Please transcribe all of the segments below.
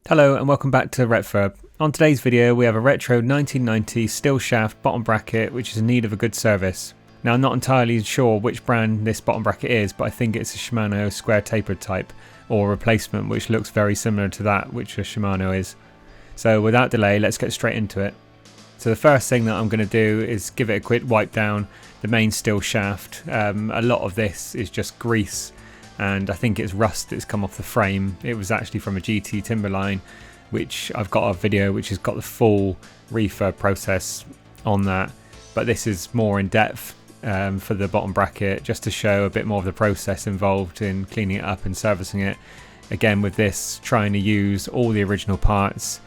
Hello and welcome back to Retfurb. On today's video we have a retro 1990 steel shaft bottom bracket which is in need of a good service. Now I'm not entirely sure which brand this bottom bracket is, but I think it's a Shimano square tapered type or replacement which looks very similar to that which a Shimano is. So without delay, let's get straight into it. So the first thing that I'm going to do is give it a quick wipe down the main steel shaft. A lot of this is just grease, and I think it's rust that's come off the frame. It was actually from a GT Timberline, which I've got a video which has got the full refurb process on that, but this is more in depth for the bottom bracket, just to show a bit more of the process involved in cleaning it up and servicing it. Again, with this, trying to use all the original parts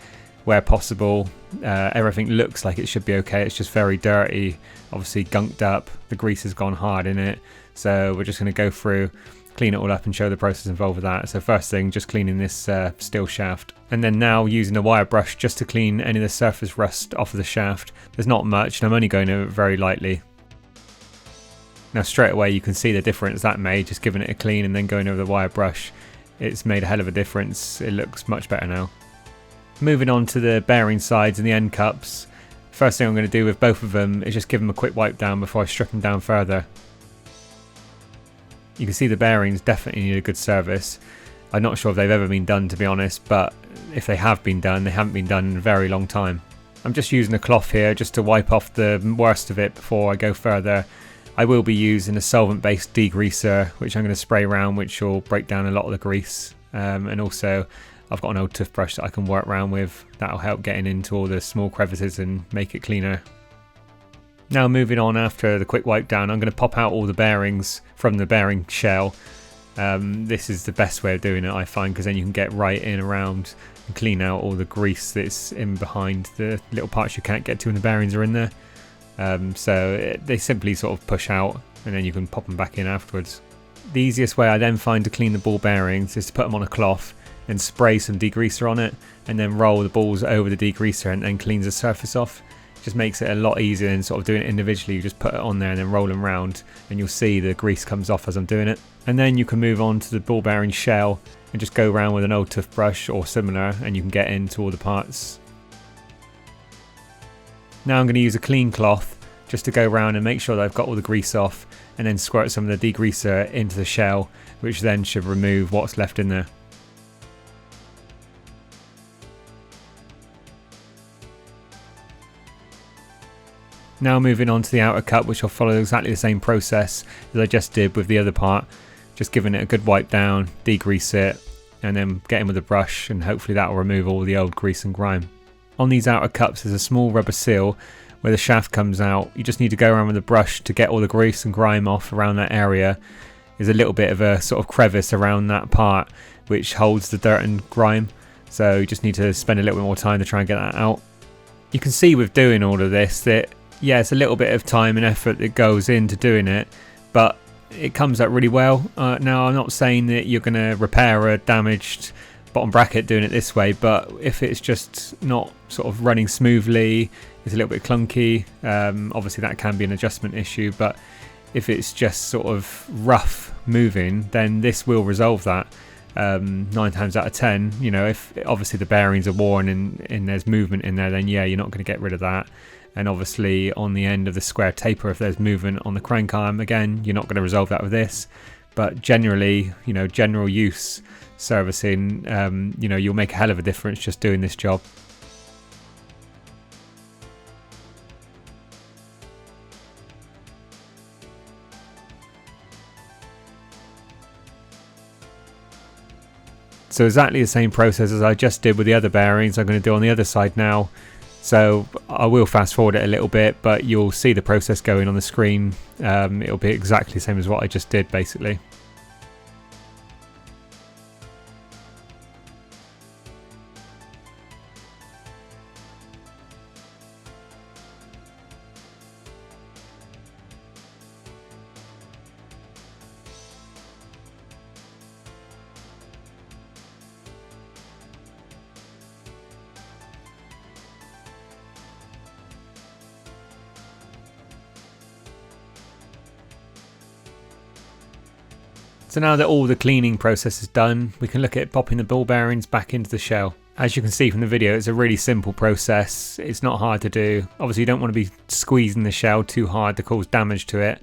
where possible. Everything looks like it should be okay, it's just very dirty, obviously gunked up, the grease has gone hard in it, so we're just going to go through, clean it all up and show the process involved with that. So first thing, just cleaning this steel shaft, and then now using a wire brush just to clean any of the surface rust off of the shaft. There's not much and I'm only going over it very lightly. Now straight away you can see the difference that made, just giving it a clean and then going over the wire brush. It's made a hell of a difference, it looks much better now. Moving on to the bearing sides and the end cups, first thing I'm going to do with both of them is just give them a quick wipe down before I strip them down further. You can see the bearings definitely need a good service. I'm not sure if they've ever been done, to be honest, but if they have been done, they haven't been done in a very long time. I'm just using a cloth here just to wipe off the worst of it before I go further. I will be using a solvent-based degreaser, which I'm going to spray around, which will break down a lot of the grease. And also, I've got an old toothbrush that I can work around with. That'll help getting into all the small crevices and make it cleaner. Now moving on, after the quick wipe down, I'm going to pop out all the bearings from the bearing shell. This is the best way of doing it, I find, because then you can get right in around and clean out all the grease that's in behind the little parts you can't get to when the bearings are in there. They simply sort of push out and then you can pop them back in afterwards. The easiest way I then find to clean the ball bearings is to put them on a cloth and spray some degreaser on it and then roll the balls over the degreaser and then cleans the surface off. Just makes it a lot easier than sort of doing it individually. You just put it on there and then roll them around and you'll see the grease comes off as I'm doing it. And then you can move on to the ball bearing shell and just go around with an old toothbrush or similar and you can get into all the parts. Now I'm going to use a clean cloth just to go around and make sure that I've got all the grease off and then squirt some of the degreaser into the shell, which then should remove what's left in there. Now moving on to the outer cup, which will follow exactly the same process as I just did with the other part. Just giving it a good wipe down, degrease it, and then get in with a brush, and hopefully that will remove all the old grease and grime. On these outer cups there's a small rubber seal where the shaft comes out. You just need to go around with a brush to get all the grease and grime off around that area. There's a little bit of a sort of crevice around that part which holds the dirt and grime, so you just need to spend a little bit more time to try and get that out. You can see with doing all of this that yeah, it's a little bit of time and effort that goes into doing it, but it comes out really well. Now, I'm not saying that you're going to repair a damaged bottom bracket doing it this way, but if it's just not sort of running smoothly, it's a little bit clunky, obviously that can be an adjustment issue, but if it's just sort of rough moving, then this will resolve that. 9 times out of 10, you know, if obviously the bearings are worn and there's movement in there, then yeah, you're not going to get rid of that. And obviously on the end of the square taper, if there's movement on the crank arm, again, you're not going to resolve that with this. But generally, you know, general use servicing, you know, you'll make a hell of a difference just doing this job. So exactly the same process as I just did with the other bearings, I'm going to do on the other side now. So I will fast forward it a little bit, but you'll see the process going on the screen. It'll be exactly the same as what I just did basically. So now that all the cleaning process is done, we can look at popping the ball bearings back into the shell. As you can see from the video, it's a really simple process. It's not hard to do. Obviously you don't want to be squeezing the shell too hard to cause damage to it,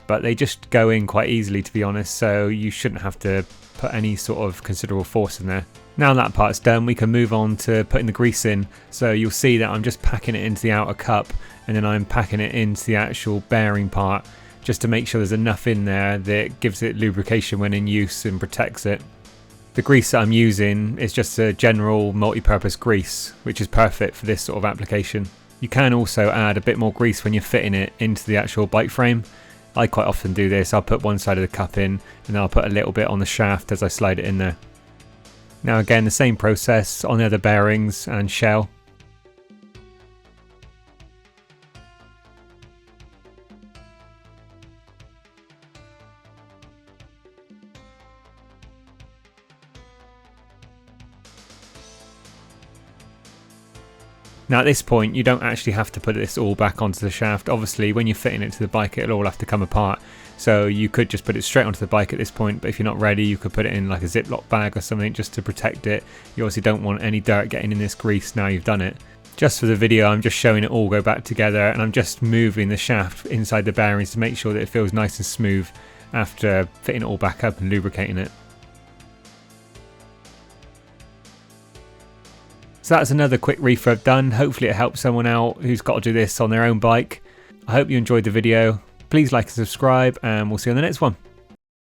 but they just go in quite easily, to be honest, so you shouldn't have to put any sort of considerable force in there. Now that part's done, we can move on to putting the grease in. So you'll see that I'm just packing it into the outer cup, and then I'm packing it into the actual bearing part, just to make sure there's enough in there that gives it lubrication when in use and protects it. The grease that I'm using is just a general multi-purpose grease, which is perfect for this sort of application. You can also add a bit more grease when you're fitting it into the actual bike frame. I quite often do this. I'll put one side of the cup in, and then I'll put a little bit on the shaft as I slide it in there. Now again, the same process on the other bearings and shell. Now at this point you don't actually have to put this all back onto the shaft. Obviously when you're fitting it to the bike it'll all have to come apart, so you could just put it straight onto the bike at this point, but if you're not ready you could put it in like a Ziploc bag or something just to protect it. You obviously don't want any dirt getting in this grease now you've done it. Just for the video I'm just showing it all go back together, and I'm just moving the shaft inside the bearings to make sure that it feels nice and smooth after fitting it all back up and lubricating it. So that's another quick refurb done. Hopefully it helps someone out who's got to do this on their own bike. I hope you enjoyed the video. Please like and subscribe, and we'll see you on the next one.